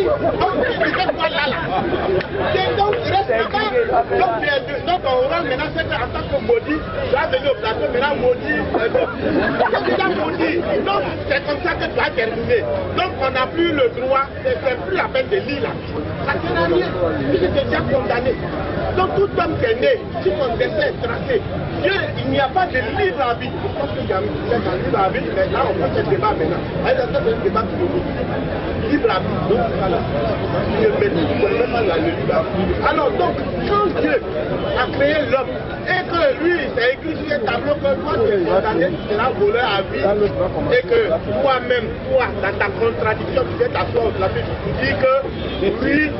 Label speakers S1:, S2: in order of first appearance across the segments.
S1: Donc, c'est quoi là? Donc, reste là-bas. Donc, on va maintenant, c'est en tant que maudit, tu vas venir au plateau, maintenant maudit. C'est déjà maudit. Donc, c'est comme ça que tu vas terminer. Donc, on n'a plus le droit, c'est plus la peine de lire la vie. Ça ne sert à rien. Tu es déjà condamné. Donc, tout homme qui est né, si ton destin est tracé, il n'y a pas de lire la vie. Je pense qu'il y a un livre la vie, mais là, on fait ce débat maintenant. C'est un débat qui nous livre la vie. Donc, voilà. Tu ne peux même pas la lire la vie. Alors, donc, quand Dieu a créé l'homme, et que lui, c'est écrit sur un tableau que toi, tu es condamné, tu seras voleur à vie, et que toi-même, toi, dans ta contradiction, tu viens t'asseoir au plateau, tu dis que oui,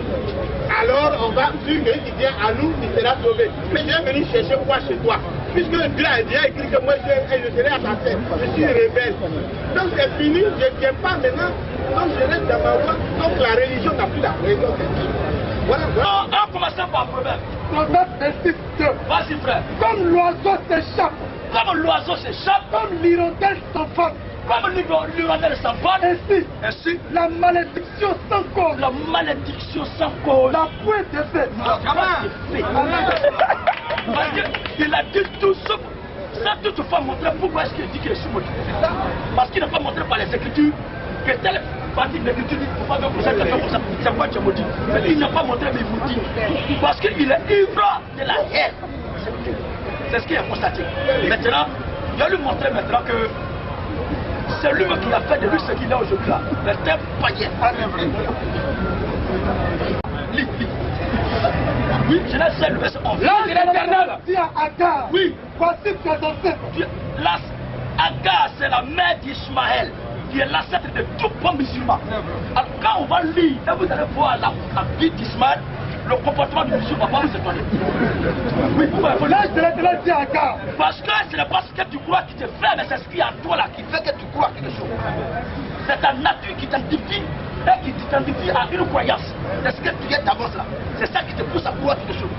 S1: alors on va, celui qui vient à nous, il sera sauvé. Mais je vais venir chercher quoi chez toi? Puisque Dieu a déjà écrit que moi je serai assassin, je suis rebelle. Donc c'est fini, je ne viens pas maintenant, donc je reste dans ma voie. Donc la religion n'a plus la raison d'être. Voilà.
S2: En commençant par problème.
S3: Proverbe 26, 2.
S2: Vas-y frère.
S3: Comme l'oiseau s'échappe.
S2: Comme l'oiseau s'échappe.
S3: Comme l'hirondelle s'envole.
S2: Comme l'hirondelle s'envole.
S3: Ainsi, la malédiction sans cause.
S2: La malédiction sans cause.
S3: La pointe de fait.
S2: Parce qu'il a dit tout sauf. Ça, toutefois, montrer pourquoi est-ce qu'il dit qu'il est sous maudit. Parce qu'il n'a pas montré par les Écritures que telle partie de l'Écriture dit qu'il ne faut pas faire comme ça, c'est pourquoi tu es maudit. Mais il n'a pas montré, mais il vous dit. Parce qu'il est ivre de la haine. C'est ce qu'il a constaté. Maintenant, il va lui montrer maintenant que c'est lui-même qui a fait de lui ce qu'il est aujourd'hui là. C'est un païen. Oui, je l'ai fait le verset 11.
S3: Là, l'Éternel dit à Agar.
S2: Oui.
S3: Voici tes ancêtres.
S2: Agar, c'est la mère d'Ismaël, qui est l'ancêtre de tout bon musulman. Alors, quand on va lire, et vous allez voir la vie d'Ismaël, le comportement du musulman va vous étonner. Oui, pourquoi?
S3: Là, l'Éternel dit à Agar.
S2: Parce que ce n'est pas ce que tu crois qui te fait, mais c'est ce qui est en toi là qui fait que tu crois quelque chose. C'est ta nature qui t'identifie et qui t'identifie à une croyance. C'est ce que tu es d'avance là. C'est ça qui te pousse à croire quelque chose.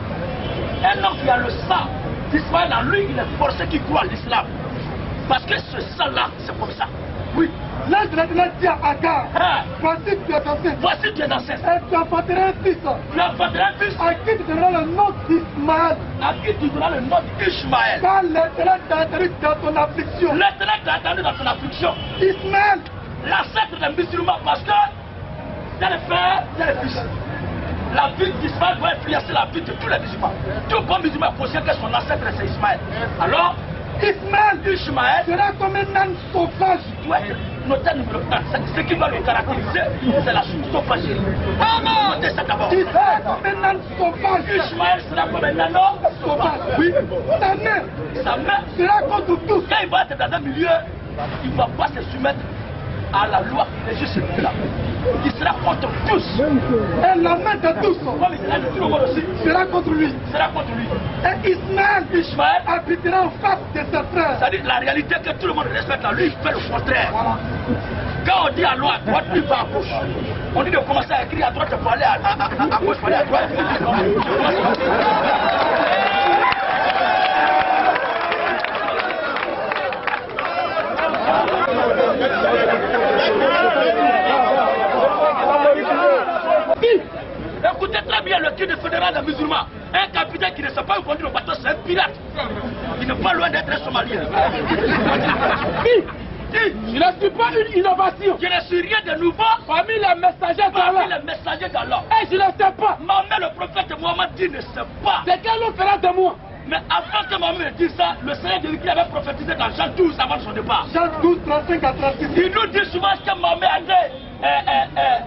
S2: Un homme qui a le sang d'Ismaël en lui, il est forcé qu'il croit à l'islam. Parce que ce sang-là, c'est comme ça. Oui.
S3: Là, l'Éternel dit à Agar. Voici tes ancêtres.
S2: Voici tes ancêtres.
S3: Et tu enfanteras un fils.
S2: Tu enfanteras un fils.
S3: À qui tu donneras le nom d'Ismaël.
S2: À qui tu donneras le nom d'Ishmaël.
S3: Car l'Éternel t'a entendu dans ton affliction.
S2: L'Éternel t'a entendu dans ton affliction.
S3: Ismaël.
S2: L'ancêtre des musulmans, parce que c'est le frère, c'est le fils. La vie d'Ismaël doit influencer la vie de tous les musulmans. Tout bon musulman est conscient que son ancêtre c'est Ismaël. Alors, Ishmaël
S3: sera comme un âne sauvage.
S2: Tu es noté numéro 1. Ce qui va le caractériser, c'est la sauvagerie. Notez ça d'abord.
S3: Il sera comme un âne sauvage.
S2: Ishmaël sera comme un âne sauvage. Oui. Sa main
S3: sera contre tous.
S2: Quand il va être dans un milieu, il ne va pas se soumettre à la loi qui régit ce milieu-là. Il sera contre tous.
S3: Et la main de tous.
S2: Comme il sera de tout le monde aussi.
S3: Sera contre lui.
S2: Sera contre lui.
S3: Et Ishmaël habitera en face de ses frères.
S2: C'est-à-dire la réalité que tout le monde respecte à lui, il fait le contraire. Voilà. Quand on dit à droite, lui va à gauche. On dit de commencer à écrire à droite pour aller à gauche, pour aller à droite. Écoutez très bien le titre fédéral des musulmans. Un capitaine qui ne sait pas conduire le bateau, c'est un pirate. Il n'est pas loin d'être un Somalien.
S3: Je ne suis pas une innovation.
S2: Je ne suis rien de nouveau
S3: parmi les messagers d'Allah.
S2: Parmi les messagers d'Allah.
S3: Et je ne sais pas.
S2: Maman, le prophète Mohammed dit ne sait pas.
S3: C'est quel autre fera de moi?
S2: Mais avant que Mohammed dise ça, le Seigneur Jésus-Christ avait prophétisé dans Jean 12 avant son départ.
S3: Jean 12, 35 à 36.
S2: Il nous dit souvent que Mohammed a été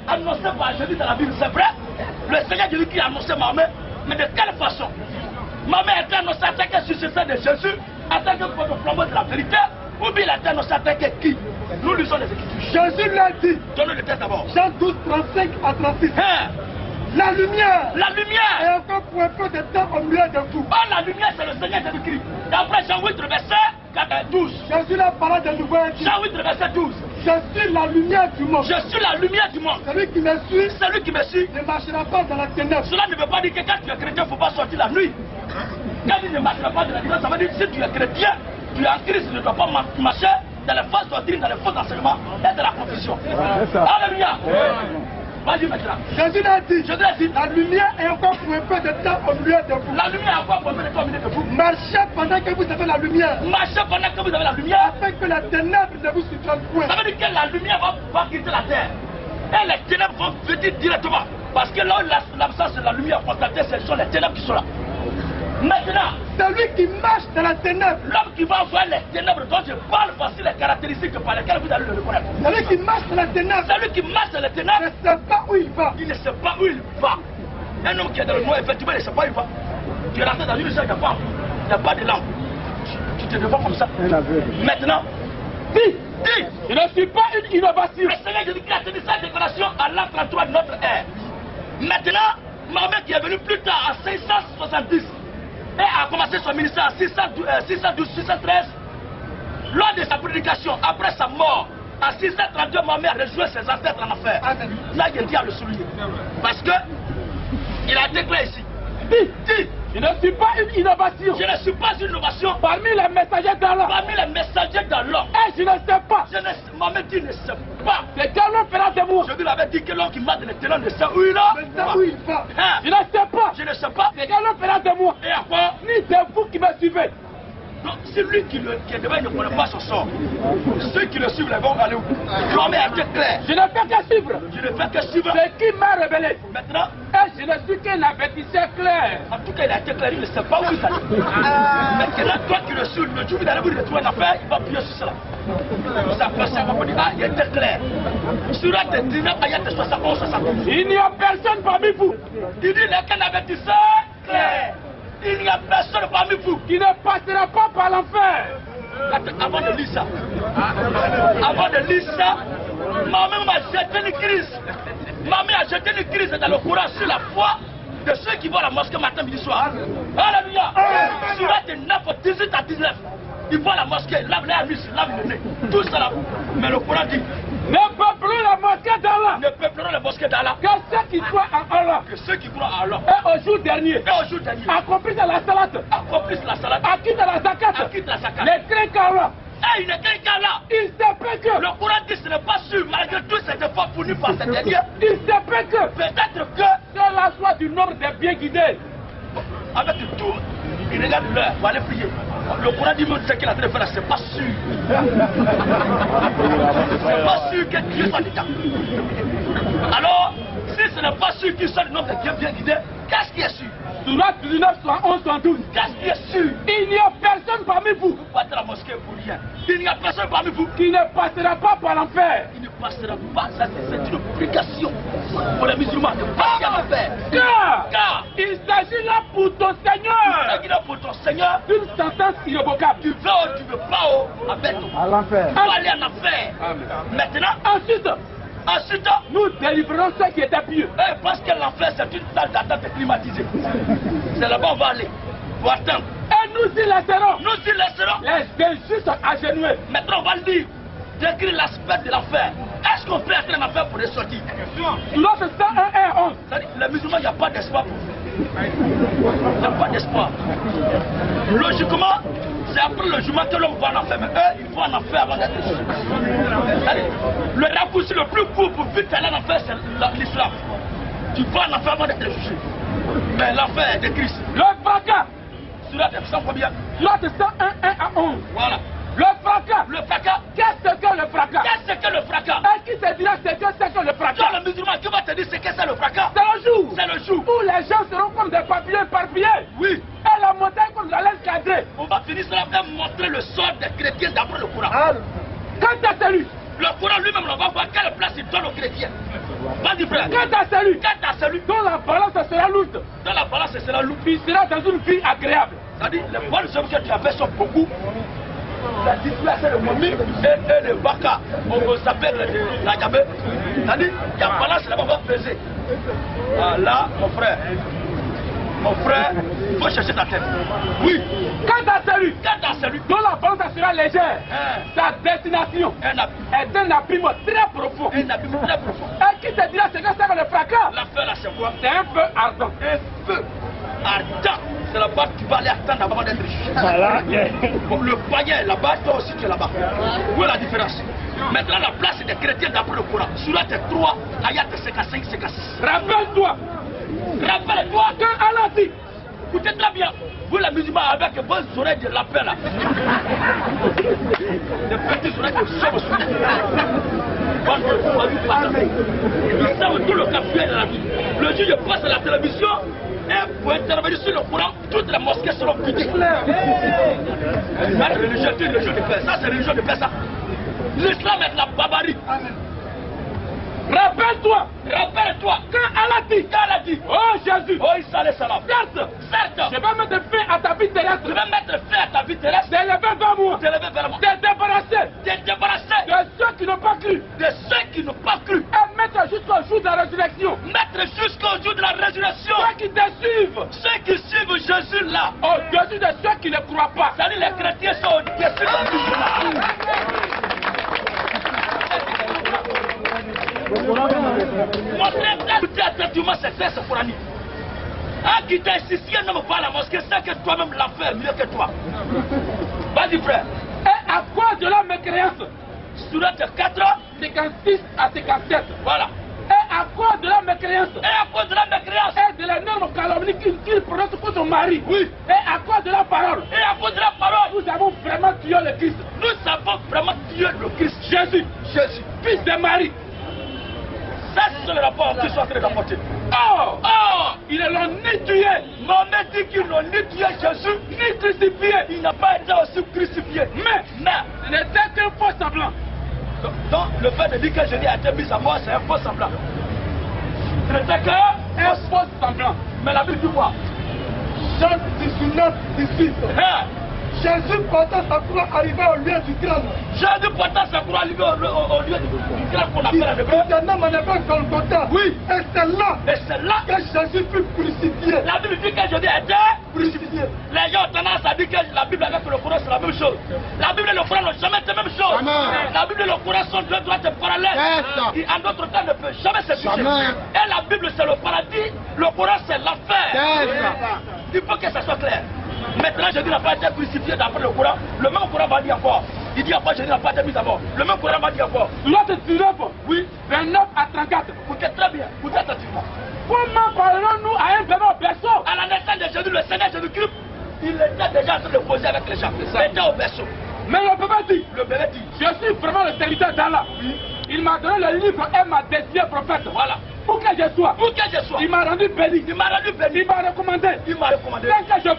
S2: annoncé par Jésus dans la Bible. C'est vrai. Le Seigneur Jésus-Christ a annoncé Mohammed. Mais de quelle façon? Mohammed a été annoncé en tant que successeur de Jésus, en tant que porte-flambeau de la vérité, ou bien il a été annoncé en tant que qui? Nous lisons les Écritures.
S3: Jésus l'a dit.
S2: Donnez le texte d'abord.
S3: Jean 12, 35 à 36. La lumière.
S2: La lumière.
S3: Et encore pour un peu de temps au milieu de vous.
S2: Oh, la lumière, c'est le Seigneur Jésus-Christ. D'après Jean 8, verset 12.
S3: Jésus l'a parlé de nouveau.
S2: Jean 8, verset 12.
S3: Je suis la lumière du monde.
S2: Je suis la lumière du monde.
S3: Celui qui me suit.
S2: Celui qui me suit.
S3: Ne marchera pas dans la ténèbre.
S2: Cela ne veut pas dire que quand tu es chrétien, il ne faut pas sortir la nuit. Quand il ne marchera pas dans la ténèbre, ça veut dire que si tu es chrétien, tu es en Christ, tu ne dois pas marcher dans les fausses doctrines, dans les faux enseignements et dans la confusion. Alléluia. Vas-y maintenant.
S3: Jésus a dit,
S2: Je te l'ai dit.
S3: la lumière est encore pour un peu de temps au milieu de vous.
S2: La lumière a quoi pour faire de de vous?
S3: Marchez pendant que vous avez la lumière.
S2: Marchez pendant que vous avez la lumière.
S3: Afin que la ténèbre ne vous suffise point.
S2: Ça veut dire que la lumière va quitter la terre. Et les ténèbres vont venir directement. Parce que là, l'absence de la lumière constatée, ce sont les ténèbres qui sont là. Maintenant,
S3: celui qui marche dans la ténèbre,
S2: l'homme qui va voir les ténèbres dont je parle, voici les caractéristiques par lesquelles vous allez le reconnaître.
S3: celui qui marche dans la ténèbre,
S2: Celui qui marche dans les ténèbres,
S3: ne sait pas où il va.
S2: il ne sait pas où il va. Un homme qui est dans le noir, effectivement, il ne sait pas où il va. Tu es rentré dans une salle, il n'y a pas de lampe. Tu te défends comme ça. Maintenant, dis,
S3: Je ne suis pas une innovation.
S2: le Seigneur Jésus-Christ a tenu sa déclaration à l'an 33 de notre ère. Maintenant, Mahomet qui est venu plus tard à 570 et a commencé son ministère à 612, 613, lors de sa prédication, après sa mort, à 632, Mahomet a rejoint ses ancêtres en affaires. Là, il dit à le souligner. Parce que il a déclaré ici. Dis,
S3: Je ne suis pas une innovation.
S2: je ne suis pas une innovation
S3: Parmi les messagers d'Allah.
S2: parmi les messagers dans l'homme.
S3: Et je ne sais pas.
S2: Mahomet dit ne sait pas.
S3: C'est quel nom fera de moi.
S2: Je lui avais dit que l'homme qui m'a donné le ténor ne sait où il est.
S3: Je sais où il va.
S2: Hein?
S3: Je ne sais pas.
S2: Je ne sais pas.
S3: C'est quel nom fera de moi.
S2: Et à quoi?
S3: Ni de vous qui me suivez.
S2: Donc, c'est lui qui est devant, il ne connaît pas son sort. Ceux qui le suivent, ils vont aller où? L'homme a été clair.
S3: Je ne fais que suivre.
S2: Je ne fais que suivre.
S3: C'est qui m'a révélé.
S2: Maintenant,
S3: Et je ne suis qu'un avertisseur clair.
S2: en tout cas, il a été clair, il ne sait pas où il s'allait. Maintenant, toi qui le suis, le jour où il allait vous retrouver une affaire, il va appuyer sur cela. Ça peut ça va dire, ah, il était clair. Surat 19, ayat 71, 72.
S3: Il n'y a personne parmi vous
S2: Il dit, il n'est qu'un avertisseur clair. Il n'y a personne parmi vous.
S3: qui ne passera pas par l'enfer.
S2: Avant de lire ça, Mahomet m'a jeté une crise. Mahomet a jeté une crise dans le Coran sur la foi de ceux qui vont à la mosquée matin, midi, soir. Alléluia. Surat 9, 18 à 19. Ils vont à la mosquée, lavent les amis, lavent le nez. Tout ça là. Mais le Coran dit,
S3: Ne peuplez la mosquée d'Allah
S2: ne peupleront les mosquées d'Allah
S3: que ceux qui croient en Allah.
S2: que ceux qui croient à Allah.
S3: Et au jour dernier,
S2: Et au jour dernier,
S3: accomplissent la salate,
S2: accomplissent la salade,
S3: acquittent la zakat,
S2: acquittent la zakat.
S3: les craignent qu'Allah.
S2: Et il n'est qu'un là.
S3: Il se peut que,
S2: Le Coran dit ce n'est pas sûr, malgré tous ces efforts fournis par ces derniers,
S3: il se peut que,
S2: peut-être que,
S3: cela soit du nombre des bien guidés.
S2: avec tout, il regarde l'heure pour aller prier. Le Coran dit même ce qu'il a en train de faire, c'est pas sûr. C'est pas sûr que Dieu soit dedans. Alors, si ce n'est pas sûr qu'il soit du nombre des bien guidés, qu'est-ce qui est sûr?
S3: Surat 19, 111, 112.
S2: Qu'est-ce qui est sûr?
S3: Il n'y a personne parmi vous
S2: Vous partez à la mosquée pour rien. Il n'y a personne parmi vous.
S3: qui ne passera pas par l'enfer.
S2: Il ne passera pas, ça c'est une obligation pour les musulmans de passer à l'enfer. Car
S3: Il s'agit là pour ton Seigneur
S2: il s'agit pour ton Seigneur,
S3: d'une sentence irrévocable.
S2: tu veux ou tu veux pas, avec toi.
S3: À l'enfer.
S2: Tu vas aller en enfer. Maintenant, ensuite,
S3: nous délivrer ceux qui étaient pieux.
S2: parce que l'enfer c'est une salle d'attente climatisée. C'est là-bas on va aller pour attendre.
S3: Et nous y laisserons
S2: Nous y laisserons.
S3: les injustes agenoués.
S2: Maintenant on va lire, décrire l'aspect de l'enfer. Est-ce qu'on peut entrer en enfer pour ressortir?
S3: Surat 101 et 11.
S2: C'est-à-dire, les musulmans, il n'y a pas d'espoir pour vous. Il n'y a pas d'espoir. Logiquement, c'est après le jugement que l'homme va en enfer. Mais eux, ils vont en enfer avant d'être jugés. C'est-à-dire, le raccourci le plus court pour vite aller en enfer, c'est l'islam. Tu vas en enfer avant d'être jugé. Mais l'enfer est de Christ.
S3: Le fracas.
S2: Surat 100 combien?
S3: Surat 101 à 11.
S2: Voilà.
S3: Le fracas.
S2: Le fracas.
S3: Qu'est-ce que le fracas?
S2: Qu'est-ce que le fracas?
S3: Et qui te dira c'est que c'est que le fracas?
S2: Toi, le musulman, qui va te dire c'est que c'est le fracas?
S3: C'est le jour.
S2: C'est le jour.
S3: Où les gens seront comme des papillons éparpillés.
S2: Oui.
S3: Et la montagne comme la laisse cadrée.
S2: On va finir cela et montrer le sort des chrétiens d'après le Coran.
S3: Quand à celui.
S2: Le Coran lui-même, on va voir quelle place il donne aux chrétiens. Vas-y frère.
S3: Quand à celui.
S2: Quand à celui
S3: Dont la balance sera lourde.
S2: dans la balance, c'est la loupe.
S3: Il sera dans une vie agréable.
S2: C'est-à-dire, les bonnes œuvres que tu as fait sont beaucoup. La discipline, c'est le Momi et le Baka. On s'appelle la Yabé. C'est-à-dire, il y a balance là-bas, on va peser. Ah, là, mon frère, il faut chercher ta tête. Oui.
S3: Quand à celui.
S2: Quand à celui
S3: Dont la balance sera légère. Sa destination
S2: un
S3: est un abîme très profond.
S2: abîme très profond.
S3: Et qui te dira ce que c'est que le fracas?
S2: L'affaire là, c'est quoi?
S3: C'est un feu ardent.
S2: Un feu ardent. C'est la bas tu vas aller attendre avant d'être jugé. Bon, le païen est là-bas, toi aussi tu es là-bas. Où est la différence? Maintenant, la place des chrétiens d'après le Coran. Surat 3, ayat 55, 56.
S3: Rappelle-toi quand Allah dit,
S2: écoutez très bien, vous les musulmans avec vos oreilles de lapin là. Des petites oreilles de chauve-souris. Ils savent tout le café de la vie. Le juge passe à la télévision et pour intervenir sur le Coran, toutes les mosquées seront vidées. La religion est une religion de paix. Ça, c'est la religion de paix, ça. L'islam est de la barbarie.
S3: rappelle-toi
S2: quand Allah dit,
S3: oh Jésus,
S2: oh Isa alayhi salam, certes,
S3: je vais mettre fin à ta vie terrestre,
S2: je vais mettre fin à ta vie terrestre,
S3: t'élever vers moi,
S2: t'élever vers moi,
S3: te débarrasser
S2: de
S3: ceux qui n'ont pas cru,
S2: et
S3: mettre jusqu'au jour de la résurrection,
S2: jusqu'au jour de la résurrection,
S3: ceux qui te suivent,
S2: ceux qui suivent Jésus là,
S3: au-dessus de ceux qui ne croient pas.
S2: c'est-à-dire les chrétiens sont au-dessus de Jésus là. Montrez tout attentivement ces textes coraniques. Ah, qui t'a insisté à ne pas à la mosquée, c'est que toi-même l'as fait mieux que toi. Vas-y frère.
S3: Et à cause de la mécréance,
S2: Surat 4,
S3: 56 à 57.
S2: voilà.
S3: Et à cause de la mécréance,
S2: Et à cause de la mécréance,
S3: et de l'énorme calomnie qu'il prononce contre son mari,
S2: oui.
S3: Et à cause de la parole,
S2: Et à cause de la parole,
S3: nous avons vraiment tué le Christ.
S2: nous avons vraiment tué le Christ.
S3: Jésus, fils de Marie.
S2: Ça, c'est le rapport qu'ils sont en train d'apporter.
S3: Oh, ils ne l'ont ni tué,
S2: Mohamed dit qu'ils n'ont ni tué Jésus,
S3: ni crucifié.
S2: il n'a pas été aussi crucifié.
S3: Mais ce n'était qu'un faux semblant.
S2: Donc, le fait de dire que Jésus a été mis à mort, c'est un faux semblant. Ce n'était qu'un
S3: faux semblant.
S2: Mais la Bible dit quoi?
S3: Jean 19, 18.
S2: Hein?
S3: Jésus portant sa croix arrivé au lieu du crâne.
S2: Jésus portant sa croix arrivé au lieu du crâne qu'on appelle en hébreu.
S3: Un homme en hébreu Golgotha.
S2: Oui.
S3: Et c'est là
S2: Et c'est là
S3: que Jésus fut crucifié.
S2: la Bible dit que Jésus a été crucifié. Les gens ont tendance à dire que la Bible avec le Coran c'est la même chose. La Bible et le Coran n'ont jamais été la même chose. La Bible et le Coran sont deux droites parallèles. Qui en d'autres temps ne peuvent jamais se toucher. Et la Bible c'est le paradis, le Coran c'est l'enfer. Il faut que ça soit clair. Maintenant Jésus n'a pas été crucifié d'après le Coran. Le même Coran va dire encore. Il dit encore Jésus n'a pas été mis à mort. Le même Coran va dire encore.
S3: L'autre 19,
S2: oui,
S3: 29 à 34.
S2: Écoutez très bien, écoutez attentivement.
S3: Comment parlons-nous à un bébé au berceau?
S2: À la naissance de Jésus, le Seigneur Jésus-Christ, il était déjà en train de causer avec les gens. Il était au berceau.
S3: Mais le bébé
S2: dit,
S3: je suis vraiment le serviteur d'Allah. Oui. Il m'a donné le livre et m'a désigné prophète.
S2: Voilà.
S3: Pour que je sois. Il m'a rendu béni.
S2: Il m'a
S3: recommandé. Tant que je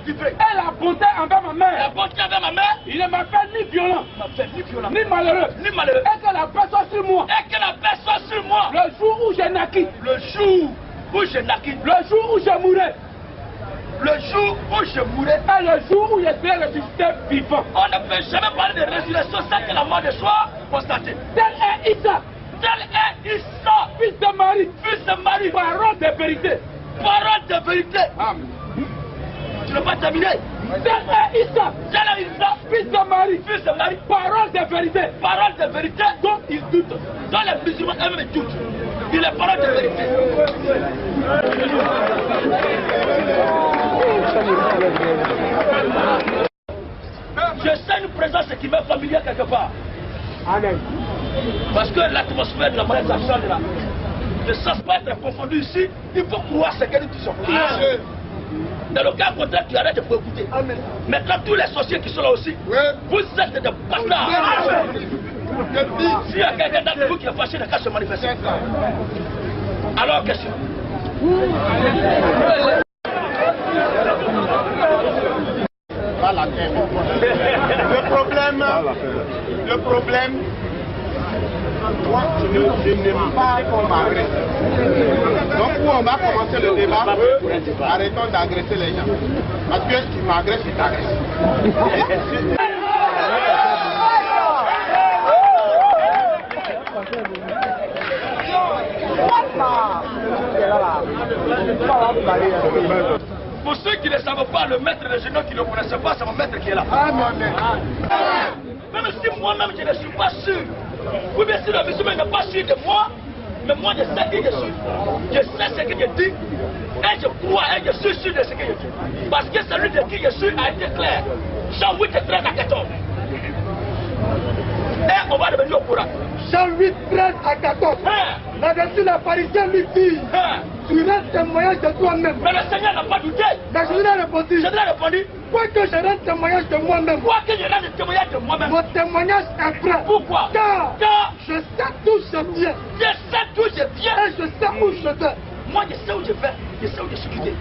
S3: vivrai. Et la bonté envers ma mère. Il ne m'a fait ni violent. Ni malheureux. Et que la paix soit sur moi. Le jour où je naquis. Le jour où je mourrai.
S2: Le jour où je mourrai.
S3: Et le jour où je serai ressuscité vivant.
S2: On ne peut jamais parler de résurrection sans que la mort ne soit constatée.
S3: Tel est Issa. Fils de Marie. Parole de vérité.
S2: Amen. Tu n'as pas terminé.
S3: Tel est Issa. Fils de Marie. Parole de vérité.
S2: Dont ils doutent. Dans les musulmans eux-mêmes doutent. Il est parole de vérité. Je sens une présence qui m'est familière quelque part.
S3: Amen.
S2: Parce que l'atmosphère de la monnaie, ça change là. Ne cesse pas être confondu ici. Il faut croire ce que nous disons. Dans le cas contraire, tu arrêtes pour écouter. Amen. Maintenant, tous les sorciers qui sont là aussi, vous êtes des bastards. S'il y a quelqu'un d'entre vous qui est fâché, ne qu'à se manifester. Alors, question.
S1: Le problème, moi, je n'aime pas qu'on m'agresse. Donc, où on va commencer le débat, arrêtons d'agresser les gens. Parce que tu m'agresses, tu t'agresses.
S2: Pour ceux qui ne savent pas, le maître des généraux qui ne connaissent pas, c'est mon maître qui est là. Même si moi-même je ne suis pas sûr, ou bien si le musulman n'est pas sûr de moi, Mais moi, je sais qui je suis. Je sais ce que je dis. Et je crois et je suis sûr de ce que je dis. Parce que celui de qui je suis a été clair. Jean 8, 13 à 14. Et on va devenir au courant.
S1: Jean 8, 13 à 14. Là-dessus, la pharisien lui dit, tu rends témoignage de toi-même.
S2: Mais le Seigneur n'a pas douté.
S1: Mais je lui ai répondu, quoi que je rende témoignage de moi-même, mon témoignage est vrai.
S2: Pourquoi?
S1: Car je sais d'où je viens.
S2: Je sais d'où je viens.
S1: Et je sais où je vais.
S2: Moi, je sais où je vais. Je sais où je suis quitté.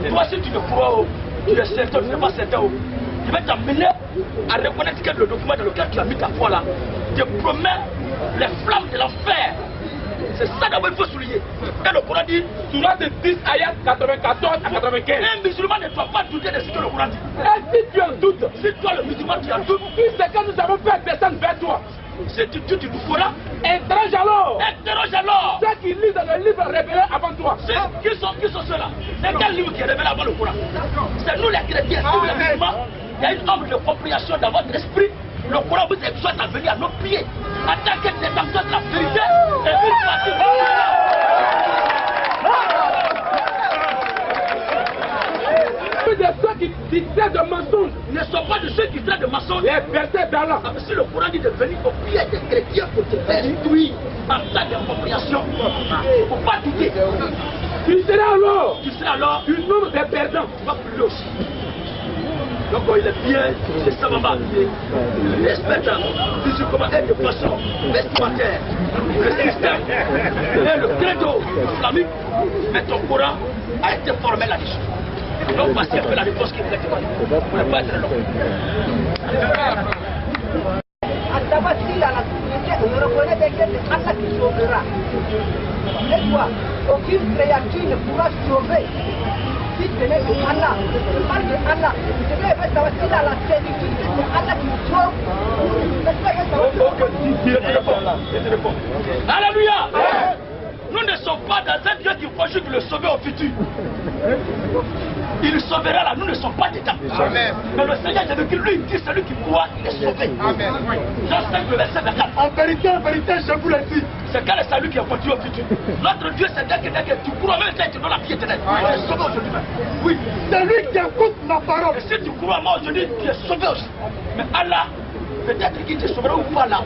S2: Toi, si tu ne crois, tu es certain, tu n'es pas certain. Je vais t'amener à reconnaître que le document dans lequel tu as mis ta foi là te promet les flammes de l'enfer. C'est ça d'abord il faut souligner. Et le Coran dit,
S3: Sourate 10, ayat 94 à 95.
S2: Un musulman ne doit pas douter de ce que le Coran dit.
S3: Et si tu en doutes,
S2: si toi le musulman tu en doutes,
S3: puisque nous avons fait descendre vers toi,
S2: c'est tu nous feras.
S3: Interroge alors ceux qui lisent le livre révélé avant toi.
S2: Qui sont ceux-là? C'est quel livre qui est révélé avant le Coran? C'est nous les chrétiens, nous les musulmans. Il y a une ombre de compréhension dans votre esprit. Le Coran vous exhorte à venir à nos pieds en tant que détenteur de la vérité. Et une partie
S3: de ceux qui disaient de mensonges
S2: ne sont pas de ceux qui traitent de mensonges.
S3: Les versets d'Allah.
S2: Si le Coran dit de venir au pied des chrétiens pour te faire instruire en tant que compréhension, il ne faut pas douter.
S3: Tu seras alors
S2: une nombre de perdants. Tu vas brûler aussi. Donc il est bien, c'est ça maman, il respecte physiquement et de façon vestimentaire le système et le credo islamique, mais ton Coran a été formé là-dessus. Donc voici un peu la réponse qu'il voulait demander. Vous ne pas être long.
S4: On reconnaît que c'est Allah qui sauvera. Et toi, aucune créature ne pourra sauver. Si ce n'est que Allah, je parle de Allah. Je vais savoir si dans la certitude c'est Allah qui sauve.
S2: Je te réponds. Alléluia. Nous ne sommes pas dans un Dieu qui conjugue le sauver au futur. Il sauvera là, nous ne sommes pas dedans. Amen. Mais le Seigneur Jésus-Christ, lui, dit celui qui croit, il est sauvé. Amen. Jean 5, le verset 24.
S1: En vérité, je vous le dis.
S2: C'est quand le salut qui est conduit au futur. Notre Dieu, c'est dès que tu crois, même si tu donnes la vie éternelle. Tu es sauvé aujourd'hui même. Oui.
S1: C'est lui qui écoute ma parole.
S2: Et si tu crois à moi aujourd'hui, tu es sauvé aussi. Mais Allah, peut-être qu'il te sauvera ou pas là.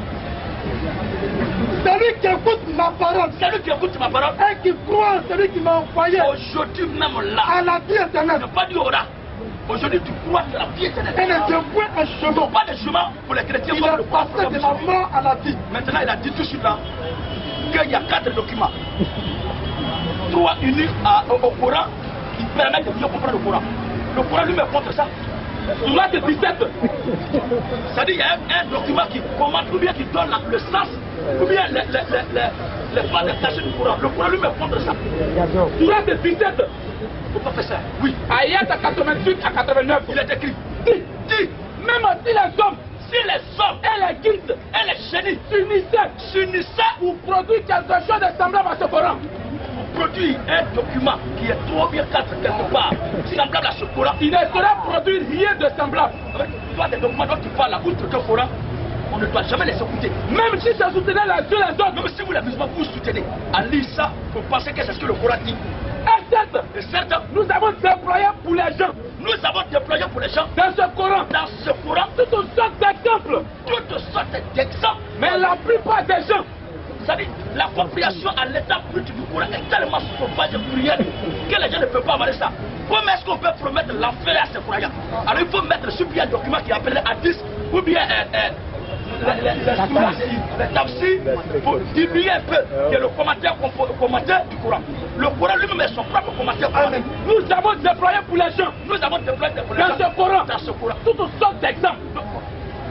S1: Celui qui écoute ma parole,
S2: celui qui écoute ma parole
S1: et qui croit en celui qui m'a envoyé,
S2: aujourd'hui même là,
S1: à la vie éternelle.
S2: Ne pas dire aura. Aujourd'hui tu crois à la vie éternelle.
S1: Et ne te point un chemin.
S2: Pas de chemin pour les chrétiens.
S1: Il est passé de la mort à la vie.
S2: Maintenant il a dit tout de suite là qu'il y a 4 documents. 3 unis au Coran qui permettent de mieux comprendre le Coran. Le Coran lui-même contre ça. Sourate 17. C'est-à-dire qu'il y a un document qui commande ou bien qui donne le sens ou bien les pas de cachets du Coran. Le Coran lui-même contre ça. Sourate 17. Il ne faut pas faire ça. Oui.
S3: Ayat 88 à 89.
S2: Il est écrit.
S3: Dis. Même si les hommes et les guides
S2: et les génies
S3: s'unissaient pour produire quelque chose de semblable à ce Coran.
S2: Produire un document qui est 3 ou bien 4 quelque part, semblable à ce Coran.
S3: Il ne saurait produire rien de semblable.
S2: Toi, des documents dont tu parles là, outre que Coran, on ne doit jamais les écouter.
S3: Même si ça soutenait les uns les autres.
S2: Même si vous les musulmans vous soutenez, à lire ça, vous pensez que c'est ce que le Coran dit.
S3: Et certes, nous avons déployé pour les gens.
S2: Nous avons déployé pour les gens.
S3: Dans ce Coran, toutes sortes d'exemples.
S2: Toutes sortes d'exemples.
S3: Mais la plupart des gens,
S2: c'est-à-dire, la compréhension à l'état brut du Coran est tellement sauvage et bruyante que les gens ne peuvent pas avaler ça. Comment est-ce qu'on peut promettre l'enfer à ces croyants? Alors il faut mettre sur pied un document qui est appelé hadith ou bien le tafsir pour diminuer un peu que le commentaire du Coran. Le Coran lui-même est son propre commentaire.
S3: Nous avons déployé pour les gens.
S2: Nous avons déployé pour les gens.
S3: Dans ce Coran. Toutes sortes d'exemples.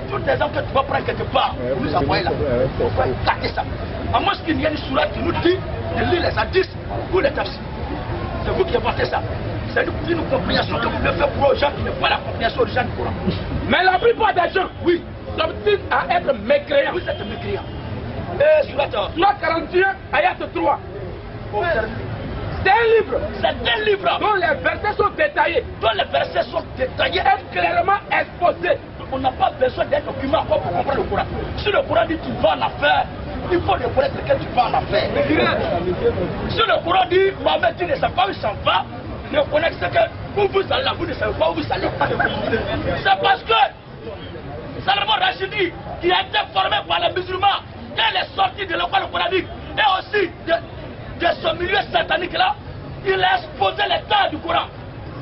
S2: Tous les exemples que tu vas prendre quelque part, nous envoyer là. Il faut cacher ça. À moins qu'il y ait une sourate qui nous dit de lire les hadiths ou les tafsirs. C'est vous qui apportez ça. C'est une compréhension que vous devez faire pour les gens qui n'ont pas la compréhension originale du Coran.
S3: Mais la plupart des gens,
S2: oui,
S3: sont-ils à être mécréants.
S2: Vous êtes mécréants. Et sourate
S3: 41, ayat 3. C'est un livre dont les versets sont détaillés. Et clairement exposés.
S2: On n'a pas besoin d'un document encore pour comprendre le Coran. Si le Coran dit tu vas en affaire, il faut reconnaître que tu vas en affaire. Si le Coran dit, Mohamed, tu ne sais pas où il s'en va, reconnaître que où vous allez là, vous ne savez pas où vous allez. C'est parce que Salomon Rachidi, qui a été formé par les musulmans, elle est sorti de l'école coranique et aussi de ce milieu satanique-là, il a exposé les terres du Coran.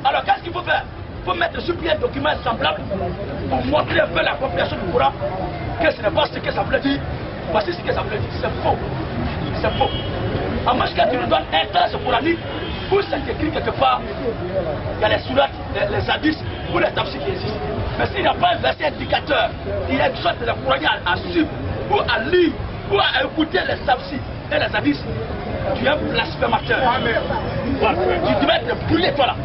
S2: Alors qu'est-ce qu'il faut faire? Il faut mettre sur pied un document semblable pour montrer un peu la compréhension du Coran, que ce n'est pas ce que ça voulait dire. Voici ce que ça voulait dire, c'est faux. C'est faux. À moins que tu nous donnes un texte coranique où c'est écrit quelque part, il y a les sourates, les hadiths ou les tafsirs qui existent. Mais s'il n'y a pas un verset indicateur, il y a une sorte de Coran à suivre, ou à lire, ou à écouter les tafsirs et les hadiths, tu es un blasphémateur. Voilà. Tu devais être brûlé, toi là.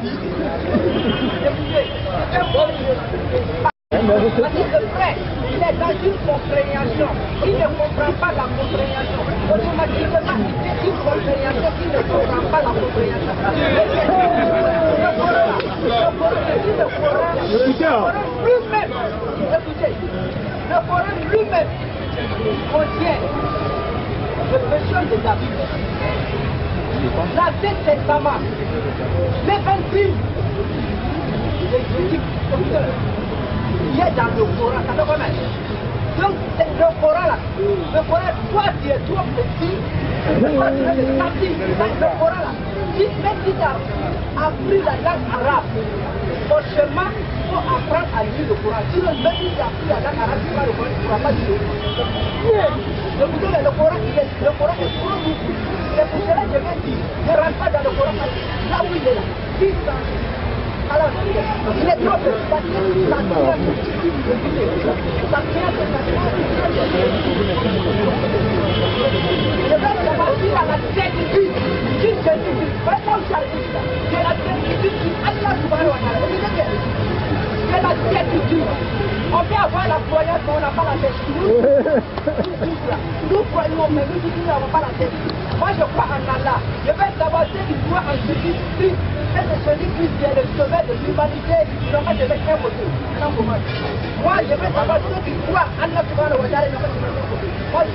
S4: Parce que le frère, il est dans une compréhension. Il ne comprend pas la compréhension. Automatiquement, c'est une compréhension qui ne comprend pas la compréhension. Le Coran lui-même, écoutez, le Coran lui-même contient le péché de David, l'Ancien Testament, l'évangile, les critiques, il est dans le Coran, ça doit même. Donc le Coran là, le Coran, toi tu es trop petit, le Coran là, même si tu as appris la langue arabe, au chemin, il faut apprendre à lire le Coran. Sinon, même si tu as appris la langue arabe, tu vas le Coran, tu ne pourras pas lire. Le Coran est trop lourd. C'est pour cela que je vais dire, ne rentre pas dans le Coran, là où il est là. Alors, il est trop petit, parce que ça tient je vais commencer à la certitude qui se dit, vraiment certitude, c'est la certitude qui Allah subhanahu wa ta'ala. C'est la certitude. On peut avoir la croyance, mais on n'a pas la certitude. Nous croyons, mais nous n'avons pas la certitude. Moi, je crois en Allah. Je vais savoir ceux qui croient en Jésus-Christ. Et c'est Jésus-Christ qui est le sauveur de l'humanité. Ils n'ont pas de mettre un côté. Moi, je vais savoir ceux qui croient en Allah subhanahu wa ta'ala. Ils n'ont pas de mettre un côté. Moi, je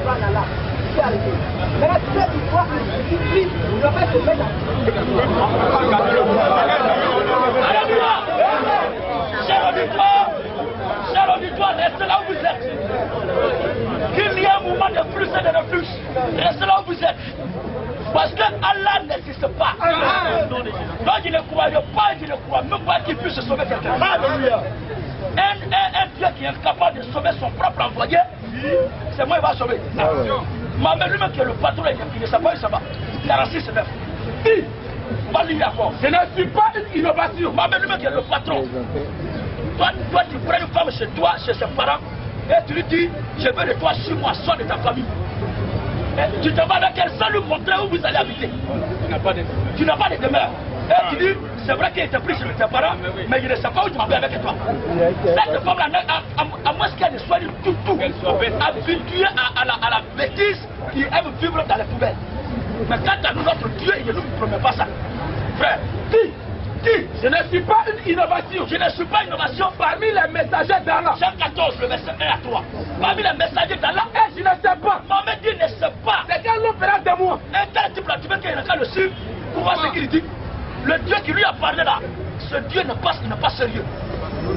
S4: crois en Allah. Maintenant, ceux qui croient en Jésus-Christ, ils n'ont pas de mettre un côté. Cher auditoire, restez là où vous êtes. Qu'il y ait un mouvement de flux et de reflux, restez là où vous êtes. Parce que Allah n'existe pas. Donc il ne croyait pas, il ne croit même pas qu'il puisse sauver quelqu'un. Un Dieu qui est incapable de sauver son propre envoyé, c'est moi qui va sauver. Mohamed lui-même qui est le patron, il ne sait pas où ça va. 46 9. Ce ne suis pas une innovation. Mohamed lui-même qui est le patron. Toi, tu prends une femme chez toi, chez ses parents, et tu lui dis, je veux de toi 6 mois, sors de ta famille. Et tu te vas dans quel seul lui montrer où vous allez habiter. Tu n'as pas de demeure. Et tu dis, c'est vrai qu'il était pris chez tes parents, mais il ne sait pas où tu m'as avec toi. Cette femme-là, à moins qu'elle ne soit du tout habituée à la bêtise, qui aime vivre dans les poubelles. Mais quant à nous, notre Dieu, il ne nous promet pas ça. Frère, je ne suis pas une innovation. Je ne suis pas une innovation parmi les messagers d'Allah. Jean 14, le verset 1 à 3. Parmi les messagers d'Allah, et je ne sais pas. Mohamed dit ne sait pas. C'est quel nom fera de moi? Un tel type là, tu veux qu'il y ait le suivre pour voir ce qu'il dit. Le Dieu qui lui a parlé là, ce Dieu n'est pas sérieux.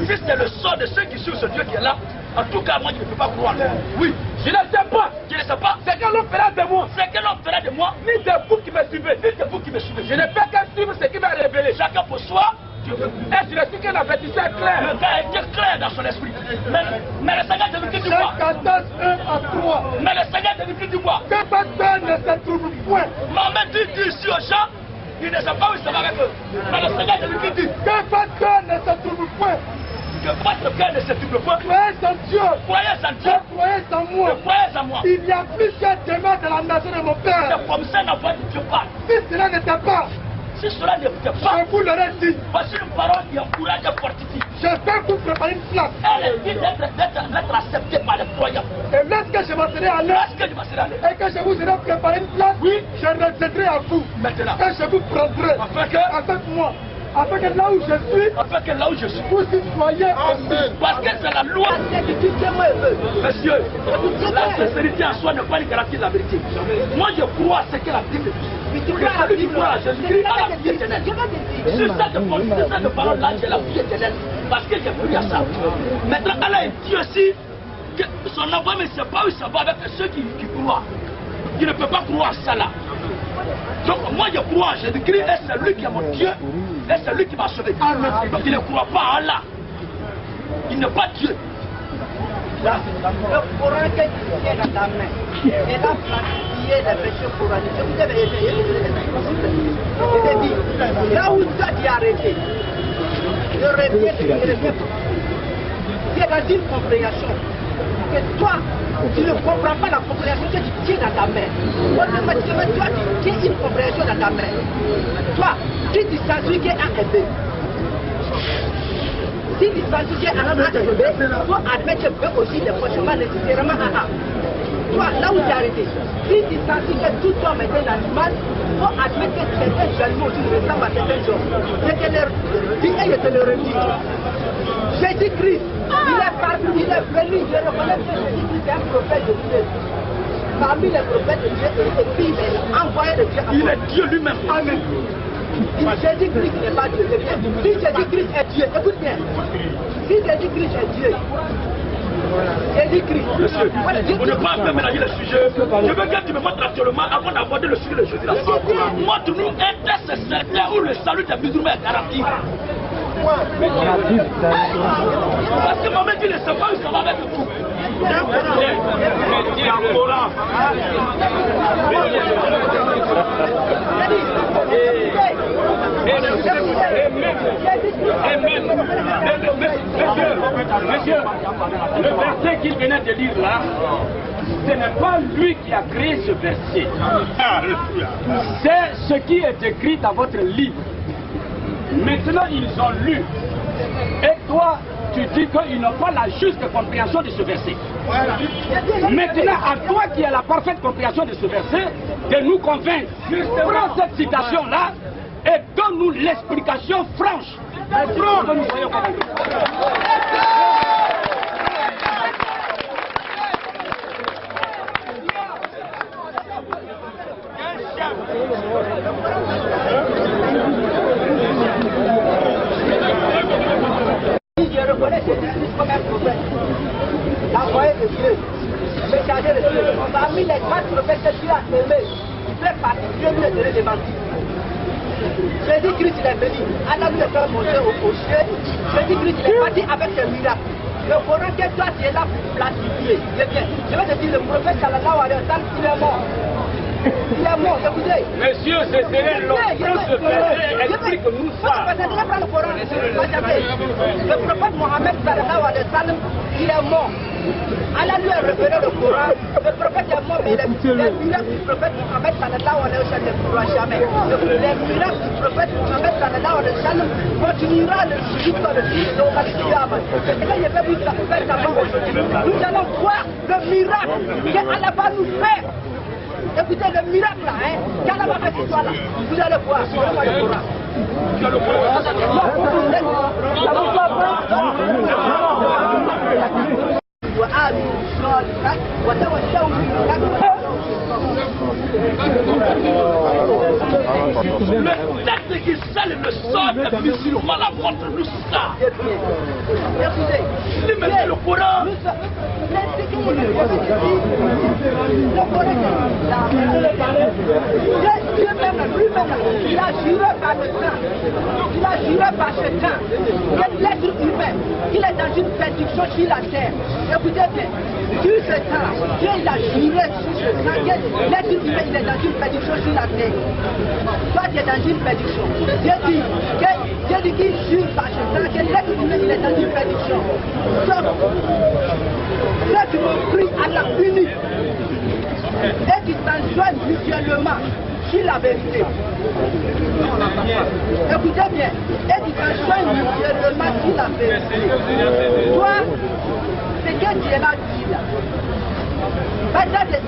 S4: Si c'est le sort de ceux qui suivent ce Dieu qui est là, en tout cas, moi, je ne peux pas croire. Oui, je ne sais pas. Je ne sais pas. C'est quel homme fera de moi? C'est quel homme fera de moi? Ni de vous qui me suivez, ni de vous qui me suivez. Je ne fais qu'à suivre ce qui va révéler. Chacun pour soi. Et je ne suis qu'un avertisseur clair. Le gars était clair dans son esprit. Mais le Seigneur de l'Écriture dit quoi? 14, 1 à 3. Mais le Seigneur de l'Écriture dit quoi? Que votre peur ne se trouve point. Mohamed dit ici aux gens, ils ne savent pas où ils sont avec eux. Mais le Seigneur de l'Écriture dit que votre peur ne se trouve point. Que votre cœur ne se trouve point. Croyez en Dieu. Croyez en Dieu. Croyez en moi. Croyez en moi. Il y a plusieurs demeures dans la maison de mon père. C'est comme ça la voix de Dieu parle. Si cela n'était pas. Si cela n'était pas. Je vous l'aurais dit. Voici une parole qui encourage et fortifie. Je vais vous préparer une place. Elle est dit d'être acceptée par les croyants. Et lorsque je m'en à l'air. Et que je vous aurai préparé une place. Oui. Je reviendrai à vous. Maintenant. Et je vous prendrai. Avec moi.
S3: Afin que là où je suis,
S2: vous
S3: soyez
S1: Amen.
S2: parce que c'est la loi. Monsieur, la sincérité en soi n'est pas une garantie de la vérité. Moi, je crois à ce que la Bible dit. Que celui qui croit à Jésus-Christ a la vie éternelle. Sur cette parole-là, j'ai la vie éternelle. Parce que j'ai cru à ça. Maintenant, Allah dit aussi que son envoi ne sait pas où ça va avec ceux qui croient. Qui ne peuvent pas croire à ça là. Donc moi je crois en Jésus-Christ et c'est lui qui est mon Dieu et c'est lui qui m'a sauvé. Donc il ne croit pas à Allah. Il n'est pas Dieu.
S4: Le Coran qui est dans ta main, et là, pratiquer les péchés coraniques. Vous avez essayé de dire, là où toi tu as arrêté, je répète, tu es dans une compréhension. Que toi, tu ne comprends pas la compréhension que tu tiens dans ta main. Automatiquement, toi, tu tiens une compréhension dans ta main. Toi, si tu sens qu'il y a un bébé, si tu sens qu'il y a un bébé, il faut admettre que peut aussi des prochainement nécessairement un A. Toi, là où tu as arrêté, si tu sens que tout homme est un animal, il faut admettre que certains animaux aussi ressemblent à certains hommes. Je te le dis et je te le redis. Jésus-Christ, il est parti, il est venu, je reconnais que Jésus-Christ est un prophète de Dieu. Parmi les prophètes de Dieu, et puis il est envoyé de Dieu.
S2: Il est Dieu lui-même.
S4: Amen. Jésus-Christ n'est pas Dieu. Si Jésus-Christ est Dieu, écoute bien. Si Jésus-Christ est Dieu, Jésus-Christ.
S2: Monsieur, vous ne pouvez pas mélanger les sujets. Je veux que tu me montres actuellement avant d'aborder le sujet de Jésus. Montre-nous un test certain où le salut des musulmans est garanti. Parce que maman dit ne sait pas où ça va avec vous.
S3: Monsieur, le verset qu'il venait de lire là, ce n'est pas lui qui a créé ce verset. C'est ce qui est écrit dans votre livre. Maintenant, ils ont lu. Et toi, tu dis qu'ils n'ont pas la juste compréhension de ce verset. Maintenant, à toi qui as la parfaite compréhension de ce verset, de nous convaincre. Prends cette citation-là et donne-nous l'explication franche. Que nous soyons convaincus.
S4: Je reconnais Jésus-Christ comme un prophète, envoyé de Dieu, messager de Dieu. Parmi les 4 prophètes que Dieu a aimés, il fait partie, Dieu lui a donné des mentis. Jésus-Christ il est venu, Allah lui a fait monter au ciel. Jésus-Christ il est parti avec ses miracles. Le Coran que toi tu es là pour plastifier. C'est bien. Je vais te dire, le prophète sallallahu alayhi wa sallam, il est mort. Il est mort, écoutez.
S3: Monsieur, ce serait long. Prends ce verset, explique-nous ça.
S4: Le prophète Mohammed sallallahu alayhi wa sallam, il est mort. Allah lui a révélé le Coran. Le prophète est mort, mais les miracles du prophète Mohammed sallallahu alayhi wa sallam ne pourront jamais. Les miracles du prophète Mohammed sallallahu alayhi wa sallam continuera jusqu'à le jour de l'Al-Qiyamah. Et là, je vais vous faire savoir aujourd'hui. Nous allons voir le miracle qu'Allah va nous faire. Écoutez, le miracle là, hein, qu'Allah va faire ce soir là, vous allez voir, le Coran.
S2: Le texte qui scelle le sort des musulmans, la montre-nous ça. Il met le Coran.
S4: Il a juré par le temps. Il a juré par ce temps. Que l'être humain, il est dans une perdition sur la terre. Écoutez bien, sur ce temps, Dieu il a juré sur ce temps. L'être humain, il est dans une perdition sur la terre. Toi, tu es dans une perdition. Dieu dit qu'il jure par ce temps que l'être humain, il est dans une perdition. Donc, ceux qui m'ont pris à la unique et qui s'enjoignent mutuellement sur la vérité. Écoutez bien, et qui s'enjoignent mutuellement sur la vérité. Toi, ce que Dieu a dit là,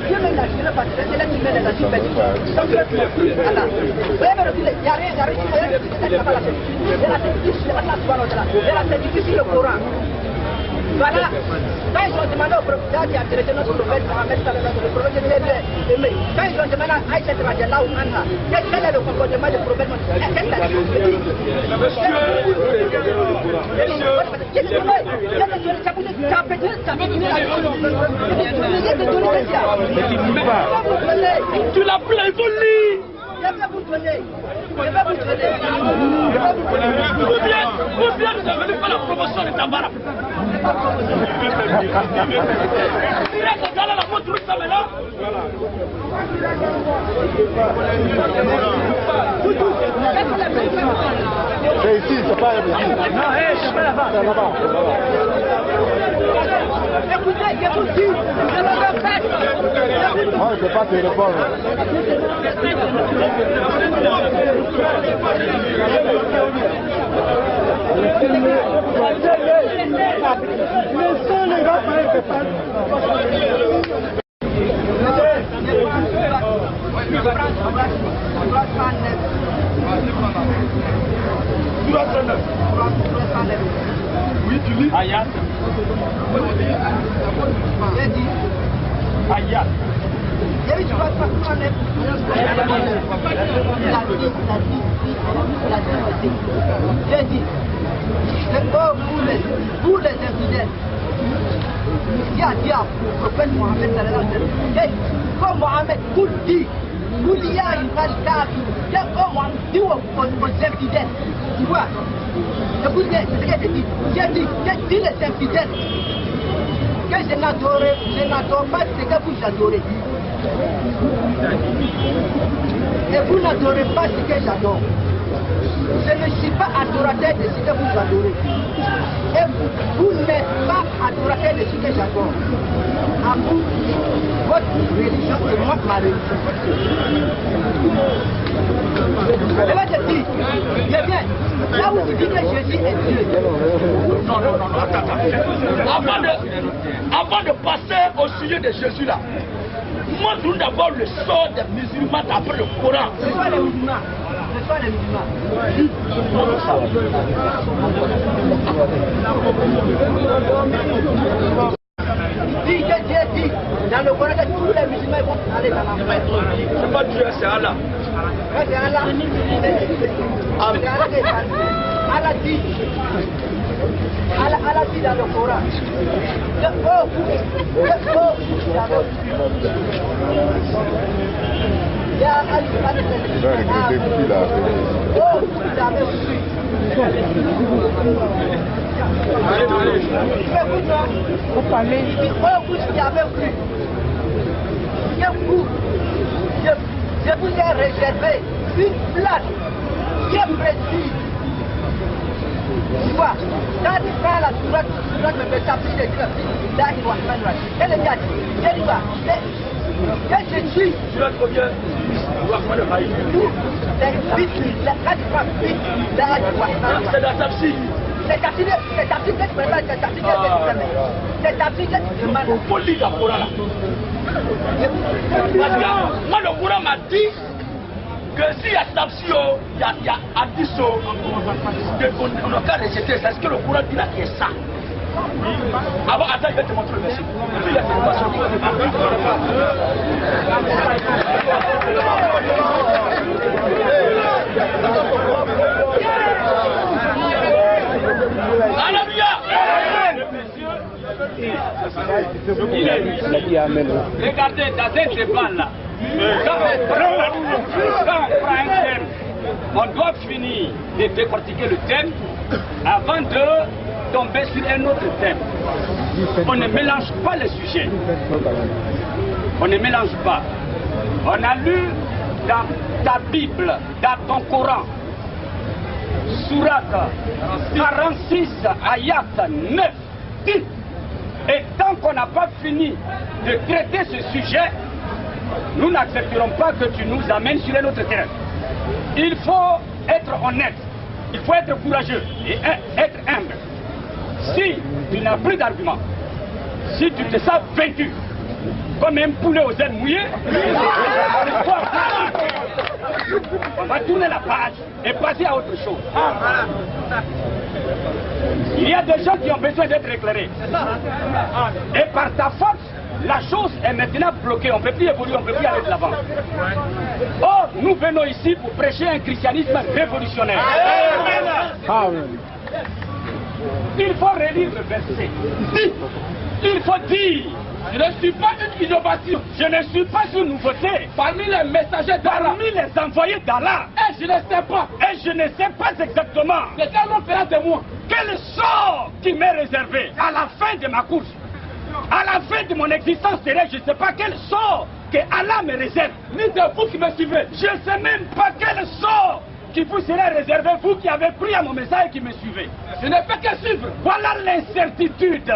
S4: Dieu me l'a juré parce que c'est là qui me l'a juré. Donc, voilà. Vous avez reculé, il n'y a rien, il y a rien. C'est difficile le Coran. Voilà. Quand ils ont demandé au prophète qui a traité notre prophète Mohamed, le prophète de aimé. Quand ils ont demandé à Aïcha Radiallahu Anha, quel est le comportement du prophète Mohamed? Qu'est-ce qu'il a dit?
S2: Tu l'as pris, il faut lire.
S4: Je vais vous donner. Je vais vous donner.
S2: Ou bien vous avez venu faire la promotion de Tabara. La montre ça maintenant.
S1: C'est ici, c'est pas là-bas.
S2: Non, c'est pas là-bas.
S1: C'est là-bas.
S4: Écoutez, je vous dis, je me répète.
S1: Moi, je ne peux pas te répondre. Laissez-les gars faire des fans.
S2: Oui, tu lis. Ayat. Ayat.
S4: J'ai dit, vous les infidèles, qui a dit au prophète Mohamed sallallahu alayhi wa sallam, comme Mohamed vous dit, vous dites il y a une page carte, comme Mohamed dit aux infidèles, tu vois, écoutez, c'est ce que j'ai dit, dis les infidèles, que je n'adore pas ce que vous adorez. Et vous n'adorez pas ce que j'adore. Je ne suis pas adorateur de ce que vous adorez. Et vous n'êtes pas adorateur de ce que j'adore. À vous, votre religion et moi, ma religion. Et là, je dis, eh bien, là où tu dis que Jésus est Dieu.
S2: Non, attends. Avant de passer au sujet de Jésus là, montre-nous d'abord le sort des musulmans d'après le Coran.
S4: Ce sont les musulmans. Ce sont les musulmans. Dieu dit dans le Coran que tous les musulmans vont aller dans l'enfer.
S2: C'est pas Dieu, c'est Allah.
S4: C'est Allah. C'est Allah qui est Allah dit. Allah dit dans le Coran. Je vous ai réservé une place bien précise. Tu vois, quand tu prends la sourate de Tafsir de Billahi Rahman Rahim, elle est dit, je dis quoi, que je suis.
S2: Tu vas trop bien. C'est dans Tafsir.
S4: C'est Tafsir que tu prépares, c'est Tafsir que tu prépares. C'est Tafsir que tu demandes.
S2: Il faut lire le Coran là. Parce que moi, le Coran m'a dit que s'il y a Tafsir, il y a Hadiso, qu'on n'a qu'à rejeter. C'est ce que le Coran dit là qui est ça. Avant, attends, je vais te montrer le verset. Puis il y a cette passion.
S3: Regardez, dans un débat là, quand on prend un thème, on doit finir de décortiquer le thème avant de tomber sur un autre thème. On ne mélange pas les sujets. On ne mélange pas. On a lu dans ta Bible, dans ton Coran, Sourate 46, ayat 9, dit. Et tant qu'on n'a pas fini de traiter ce sujet, nous n'accepterons pas que tu nous amènes sur un autre terrain. Il faut être honnête, il faut être courageux et être humble. Si tu n'as plus d'arguments, si tu te sens vaincu,
S2: comme un poulet aux ailes mouillées. On va tourner la page et passer à autre chose. Il y a des gens qui ont besoin d'être éclairés. Et par ta force, la chose est maintenant bloquée. On ne peut plus évoluer, on ne peut plus aller de l'avant. Or, nous venons ici pour prêcher un christianisme révolutionnaire. Il faut relire le verset. Il faut dire: je ne suis pas une innovation, je ne suis pas une nouveauté. Parmi les messagers d'Allah, parmi les envoyés d'Allah, et je ne sais pas, exactement c'est quel nom fera de moi, quel sort qui m'est réservé à la fin de ma course, à la fin de mon existence terrestre. Je ne sais pas quel sort que Allah me réserve, ni de vous qui me suivez. Je ne sais même pas quel sort qui vous serait réservé, vous qui avez pris à mon message et qui me suivez. Je ne fais que suivre. Voilà l'incertitude.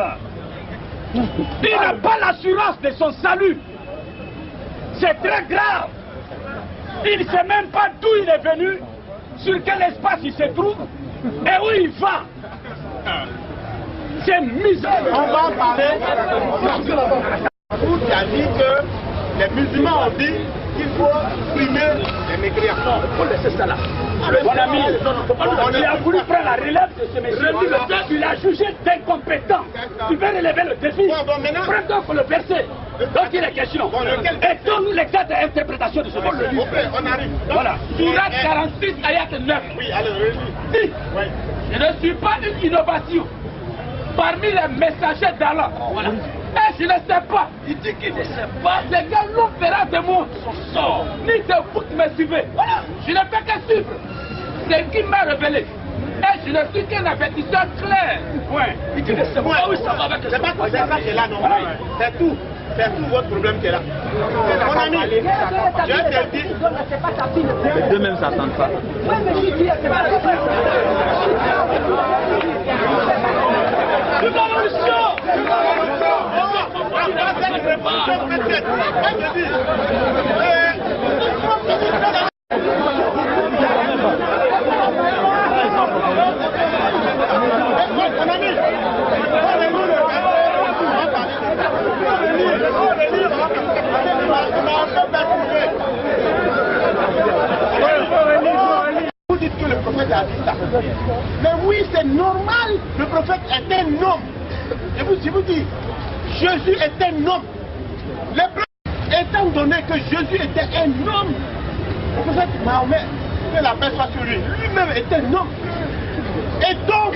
S2: Il n'a pas l'assurance de son salut. C'est très grave. Il ne sait même pas d'où il est venu, sur quel espace il se trouve et où il va. C'est misérable.
S1: On va parler qui a dit que les musulmans ont dit qu'il faut supprimer les mécréants.
S2: Il faut laisser ça là. Mon ami, il a voulu prendre la relève de ce monsieur. Il a jugé d'incompétent. Tu veux relever le défi. Prends donc le verset. Donc il est question. Et donne-nous l'exacte interprétation de ce verset.
S1: On arrive.
S2: Voilà. Surat 46, ayat 9.
S1: Oui, allez,
S2: dit: je ne suis pas une innovation parmi les messagers d'Allah. Voilà. Et je ne sais pas. Il dit qu'il ne sait pas. C'est quel nom fera de moi son sort, ni de vous qui me suivez. Voilà. Je ne fais que suivre. C'est qui m'a révélé. Et je ne suis qu'un avertisseur clair. Ouais. Il dit que c'est moi. Oui, ça va avec.
S1: C'est pas ça qui est là, non. C'est tout. C'est tout votre problème qui est là. Mon ami, je te dis.
S5: Les deux même s'attendent pas.
S1: Vous dites que le prophète a dit ça. Mais oui, c'est normal. Le prophète est un homme. Je vous dis, Jésus est un homme. Les preuves, étant donné que Jésus était un homme, le prophète Mahomet, que la paix soit sur lui, lui-même est un homme. Et donc,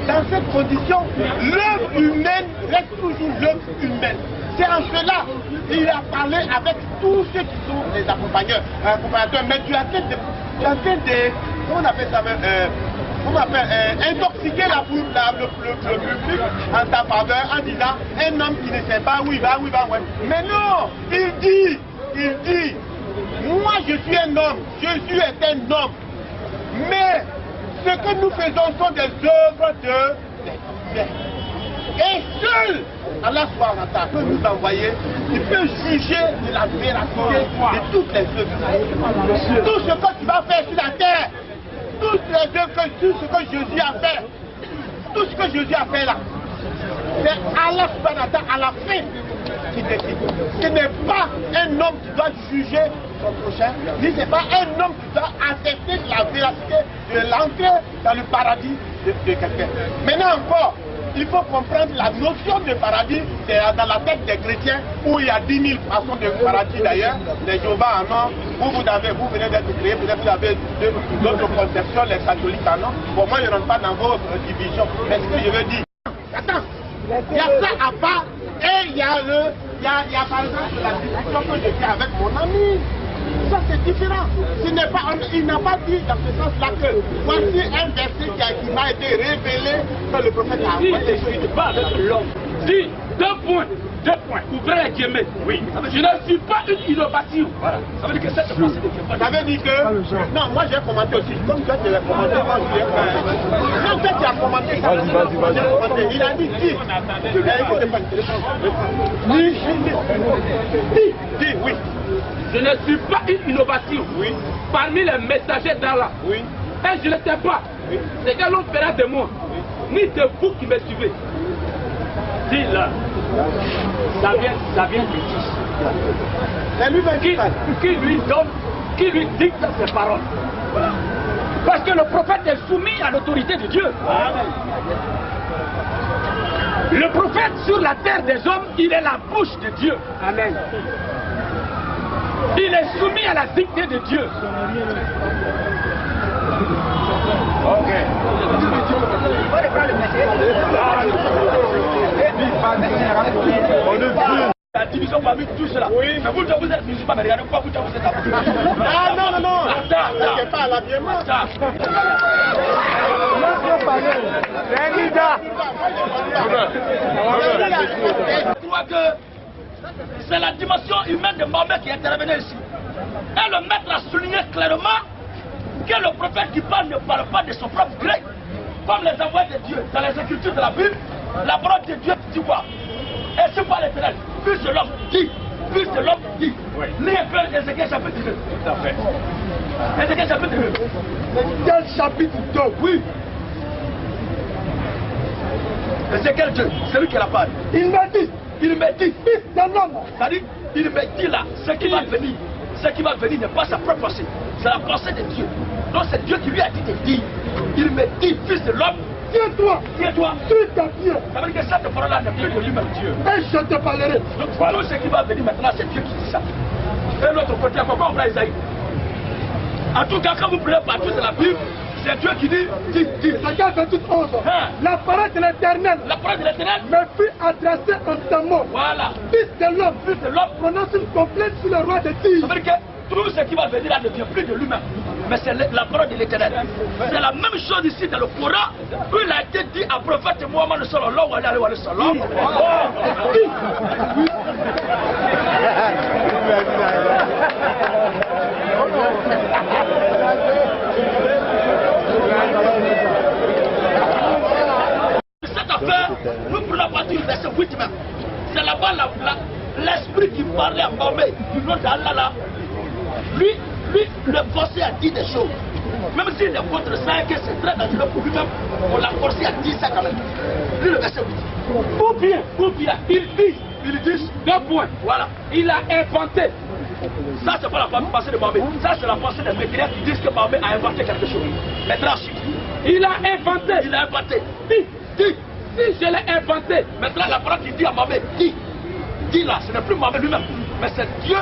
S1: dans cette condition, l'œuvre humaine reste toujours l'œuvre humaine. C'est en cela qu'il a parlé avec tous ceux qui sont les accompagnateurs. Mais tu as fait des... Comment on appelle ça même, intoxiquer le public en ta faveur en disant un homme qui ne sait pas où il va, ouais. Mais non, il dit, moi je suis un homme, Jésus est un homme. Mais ce que nous faisons sont des œuvres de... Et seul Allah subhanahu wa ta'ala peut nous envoyer, il peut juger de la véracité de toutes les œuvres. Tout ce que tu vas faire sur la terre, tout ce que Jésus a fait, tout ce que Jésus a fait là, c'est Allah subhanahu wa ta'ala à la fin qui décide. Ce n'est pas un homme qui doit juger son prochain, ni ce n'est pas un homme qui doit attester de la véracité de l'entrée dans le paradis de quelqu'un. Maintenant encore, il faut comprendre la notion de paradis, c'est dans la tête des chrétiens où il y a 10 000 façons de paradis d'ailleurs. Les Jéhovah en ont, vous venez d'être créés, peut-être vous avez d'autres conceptions, les catholiques en ont. Pour moi, je ne rentre pas dans vos divisions. Mais ce que je veux dire, attends, il y a ça à part et il y a par exemple la discussion que j'ai fait avec mon ami. Ça c'est différent. Il n'a pas dit dans ce sens-là que voici un verset qui m'a été révélé que le prophète a envoyé.
S2: Je ne pas avec l'homme. Si, deux points. Ouvrez les guillemets. Oui. Je ne suis pas une innovation. Voilà. Ça veut dire que cette phrase
S1: ça veut dire que... Non, moi j'ai commenté aussi. Comme toi tu l'as commenté, moi je l'ai fait. Quand tu as commenté ça, vas-y. Il a dit qui? Tu l'as écouté pas. Dis, oui.
S3: Je ne suis pas une innovation.
S1: Oui.
S3: Parmi les messagers d'Allah.
S1: Oui.
S3: Et je ne sais pas.
S1: Oui.
S3: C'est quel l'on fera de moi.
S1: Oui.
S3: Ni de vous qui me suivez.
S2: Dis là. Ça vient de qui?
S1: C'est lui-même
S2: qui lui dicte ses paroles. Parce que le prophète est soumis à l'autorité de Dieu. Le prophète sur la terre des hommes, il est la bouche de Dieu. Amen. Il est soumis à la dictée de Dieu.
S1: Ok.
S2: La division parmi tous cela. Oui. Mais vous êtes musulmans, mais regardez pourquoi vous êtes à
S1: Ah non, non, non.
S2: Attends.
S1: C'est pas à l'habillement.
S2: Je crois que c'est la dimension humaine de Mahomet qui est intervenue ici. Et le maître a souligné clairement que le prophète qui parle ne parle pas de son propre gré. Comme les envoyés de Dieu dans les écritures de la Bible, la parole de Dieu dit quoi? Et c'est pas l'éternel. Fils de l'homme dit. Fils de l'homme dit. Lisez un peu Ézéchiel chapitre 2. Tout à fait. Ézéchiel chapitre 2.
S1: Ézéchiel chapitre 2.
S2: Oui. Ézéchiel 2, c'est lui qui la parle.
S1: Il m'a dit,
S2: fils
S1: de l'homme.
S2: C'est-à-dire, il me dit là, ce qui va venir. Ce qui va venir n'est pas sa propre pensée. C'est la pensée de Dieu. Donc c'est Dieu qui lui a dit de dire. Il me dit, fils de l'homme,
S1: tiens-toi, suis ta pied.
S2: Ça veut dire que cette parole-là n'est plus de lui-même Dieu.
S1: Et je te parlerai.
S2: Donc voilà ce qui va venir maintenant, c'est Dieu qui dit ça. Et l'autre côté, pourquoi on prend Isaïe? En tout cas, quand vous prenez partout de la Bible, c'est Dieu qui dit.
S1: Regarde 28:11. La parole de l'Éternel.
S2: La parole de l'Éternel
S1: me fut adressée en ce mot.
S2: Voilà.
S1: Fils de l'homme, prononce une complainte sur le roi de Tyr.
S2: Ça veut dire que tout ce qui va venir là ne vient plus de lui-même. Mais c'est la parole de l'Éternel. C'est la même chose ici dans le Coran, où il a été dit à prophète Mohammed sallallahu alayhi wa sallam. Cette affaire, nous prenons à partir du verset 8 même. C'est là-bas l'esprit qui parlait à Mahomet, du nom d'Allah là. Lui, le forçait à dire des choses. Même s'il est contre ça et que c'est très dangereux pour lui-même, on l'a forcé à dire ça quand même. Lui, le verset 8. Ou bien, il dit, 2 points. Voilà. Il a inventé. Ça, c'est pas la pensée de Mahomet. Ça, c'est la pensée des médias qui disent que Mahomet a inventé quelque chose. Maintenant, il a inventé. Dis. Si je l'ai inventé. Maintenant, la parole qui dit à Mahomet, dis là, ce n'est plus Mahomet lui-même, mais c'est Dieu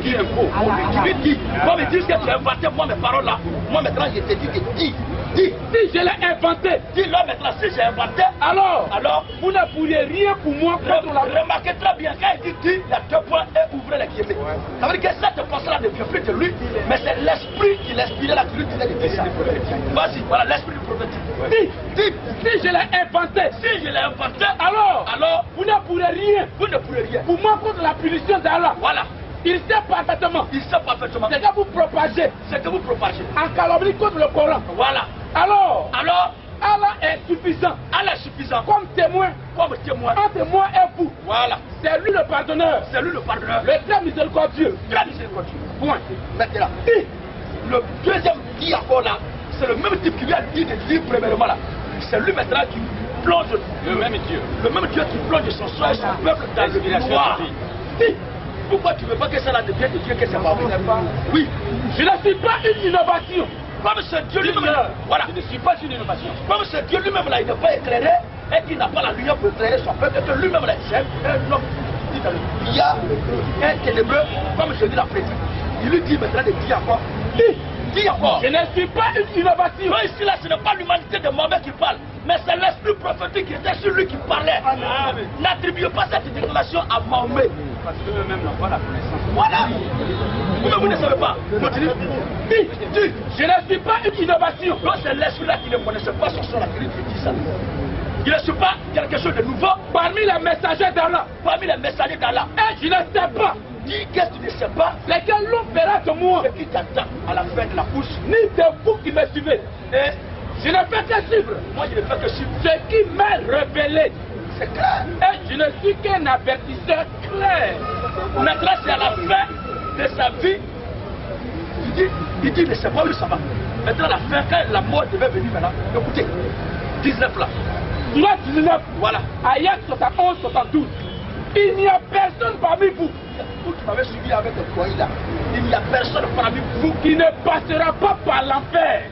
S2: qui impose. Qui lui dit, comme ils disent que tu as inventé moi mes paroles là, moi maintenant je te dis que dis. Si je l'ai inventé, dis-le maintenant, si j'ai inventé, alors vous ne pourriez rien pour moi contre la... Remarquez très bien, quand il dit, il y a 2 points et ouvrez les guillemets. Ça veut dire que cette pensée-là ne vient plus de lui, mais c'est l'esprit qui l'inspirait là, qui lui disait de dire ça. Vas-y, voilà l'esprit du prophétique. Dis, si je l'ai inventé, alors vous ne pourrez rien. Pour moi contre la punition d'Allah. Voilà. Il sait parfaitement. C'est que vous propagez. En calomnie contre le Coran. Voilà. Alors, Allah est suffisant. Comme témoin. Entre moi et vous. Voilà. C'est lui le pardonneur. Le très miséricordieux. Point. Maintenant. Le deuxième dit encore là, c'est le même type qui lui a dit de dire premièrement là. C'est lui maintenant qui plonge. Le même Dieu qui plonge son soin et son peuple dans le noir. Pourquoi tu ne veux pas que ça là devienne de Dieu que c'est pas vrai? Oui. Je ne suis pas une innovation. Comme ce Dieu lui-même, voilà. Je ne suis pas une innovation. Comme ce Dieu lui-même là, il n'est pas éclairé et qu'il n'a pas la lumière pour éclairer son peuple, et que lui-même là, c'est un homme qui dit dans le billard, un ténébreux, comme je dis la prédit. Il lui dit maintenant de dire encore. Dis encore. Je ne suis pas une innovation. Non, ici là, ce n'est pas l'humanité de Mahomet qui parle, mais c'est l'esprit prophétique qui était sur lui qui parlait. N'attribuez pas cette déclaration à Mahomet. Parce qu'eux-mêmes n'ont pas la connaissance. Voilà. Vous ne savez pas. Continue. Dis. Je ne suis pas une innovation. Non, c'est l'esprit là qui ne connaissait pas son son là qui dit ça. Il ne suis pas quelque chose de nouveau parmi les messagers d'Allah. Et je ne sais pas. Dis qu'est-ce que tu ne sais pas. C'est que l'on verra de moi. Ce qui t'attend à la fin de la course. Ni de vous qui me suivez. Et je ne fais que suivre. Moi je ne fais que suivre. Ce qui m'est révélé. C'est clair. Et je ne suis qu'un avertisseur clair. Maintenant c'est à la fin de sa vie. Il dit ne sait pas où ça va. Maintenant à la fin, quand la mort devait venir maintenant. Écoutez, 19 là. Soit 19. Voilà. Ayat 71, 72.
S3: Il n'y a personne parmi vous.
S2: Vous qui m'avez suivi avec le foyer là, il n'y a personne parmi vous
S3: qui ne passera pas par l'enfer.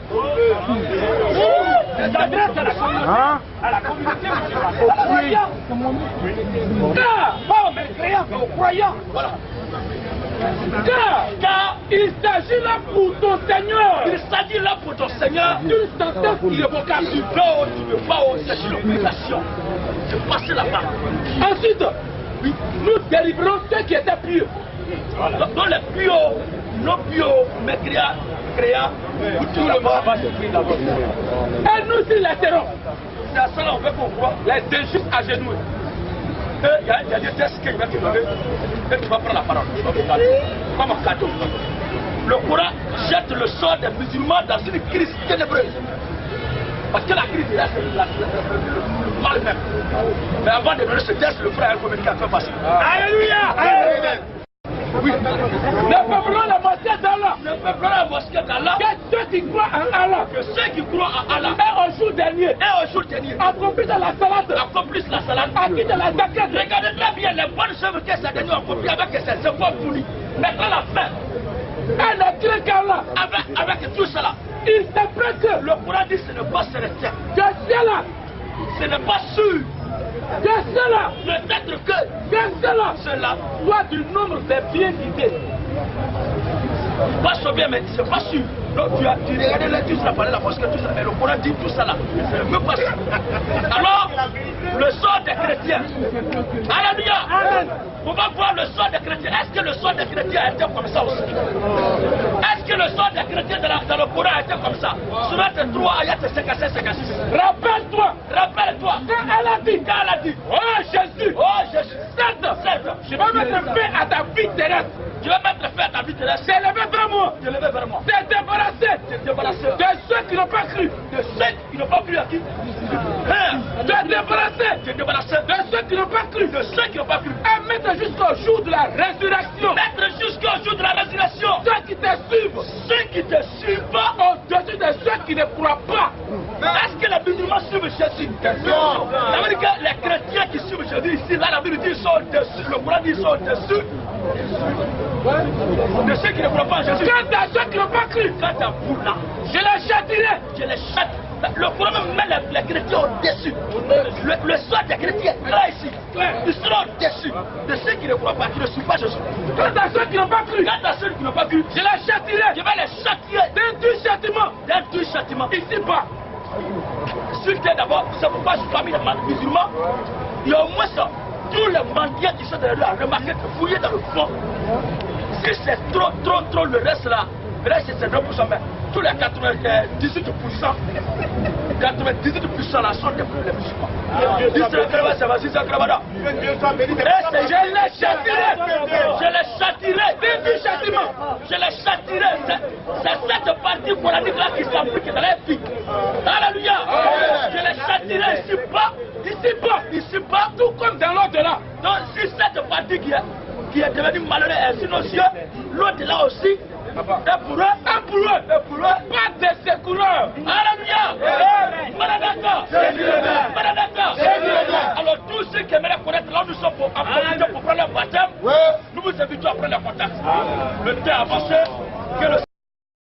S2: À la communauté musulmane.
S3: Car, pas aux mécréants, mais aux croyants.
S2: Voilà.
S3: Car il s'agit là pour ton Seigneur.
S2: Il s'agit là pour ton Seigneur
S3: d'une sentence irrévocable.
S2: Tu veux pas c'est l'obligation de passer là-bas.
S3: Ensuite, nous délivrons ceux qui étaient pieux.
S2: Dans les pieux, nos pieux, mécréants, créants, tout le monde va se prier d'abord.
S3: Et nous y laisserons.
S2: C'est à cela on veut qu'on croit.
S3: Les injustes à genoux.
S2: Il y a des tests qu'il va te donner et tu vas prendre la parole. Comme un cadeau. Le Coran jette le sort des musulmans dans une crise ténébreuse. Parce que la crise est là, c'est le mal même. Mais avant de donner ce test, le frère a un communicateur passé. Alléluia!
S3: Oui. Nous peuplons la mosquée d'Allah.
S2: Nous peuplons la mosquée d'Allah.
S3: Que ceux qui croient en Allah.
S2: Que ceux qui croient en Allah.
S3: Et au jour dernier. Accomplissent la salade.
S2: Accomplissent la salade.
S3: Acquis de la zakat.
S2: Regardez très bien les bonnes œuvres que ça dernier accompli avec ses efforts fournis. Maintenant la fin.
S3: Elle ne craint qu'Allah.
S2: Avec tout cela.
S3: Il s'apprête que
S2: le Coran dit ce n'est pas certain.
S3: Que cela.
S2: Ce n'est pas sûr.
S3: Que cela.
S2: Peut-être que
S3: cela soit du nombre des bien guidés.
S2: Pas sûr bien, mais c'est pas sûr. Donc tu regardais là, tout ça, parlé la mosquée, tout ça, mais le Coran dit tout ça là. C'est même pas sûr. Alors, le sort des chrétiens. Alléluia. Amen. On va voir le sort des chrétiens. Est-ce que le sort des chrétiens a été comme ça aussi? Est-ce que le sort des chrétiens dans le Coran a été comme ça? Surat 3, ayat 55, 56.
S3: Rappelle-toi.
S2: Quand elle a dit,
S3: oh Jésus, certes, je vais mettre fin à ta vie terrestre.
S2: Tu vas mettre fin à ta vie terrestre.
S3: T'es levé vers moi. T'es
S2: débarrassé.
S3: De ceux qui n'ont pas cru.
S2: De ceux qui n'ont pas cru à qui?
S3: T'es débarrassé. De ceux qui n'ont pas cru. Et mettre jusqu'au jour de la résurrection. Ceux qui te suivent. Au-dessus de ceux qui ne croient pas.
S2: Est-ce que les musulmans suivent Jésus? Non. Ça veut dire que les chrétiens qui suivent Jésus ici, là la Bible dit ils sont au-dessus. Le Coran dit ils sont au-dessus de ceux qui ne croient pas en Jésus.
S3: Quant à ceux qui n'ont pas cru,
S2: quant à vous là,
S3: je les châtierai.
S2: Le Coran même met les chrétiens au-dessus. Le sort des chrétiens, là ici, ils seront au-dessus de ceux qui ne croient pas, qui ne suivent pas Jésus.
S3: Quant à ceux qui n'ont pas cru,
S2: je les châtierai. Je vais les châtier d'un tout châtiment.
S3: Ici-bas.
S2: D'abord, c'est pourquoi je suis parmi les musulmans. Il y a au moins ça. Tous les mendiants qui sont dans la rue, remarquez que fouiller dans le fond. Si c'est trop le reste là, c'est 9%, mais tous les 98% là sont des musulmans. Je les châtirai. C'est cette partie coranique là qui s'applique dans les vies. Alléluia. Je les châtirai ici-bas, tout comme dans l'au-delà. Donc si cette partie qui est devenue malheureuse ainsi nos yeux, l'au-delà aussi, et pour eux, pas de secoureurs. Alléluia. Maranatha. Alors tous ceux qui aimeraient connaître là où nous sommes pour prendre leur baptême, nous vous invitons à prendre le contact. Le temps avancé, que le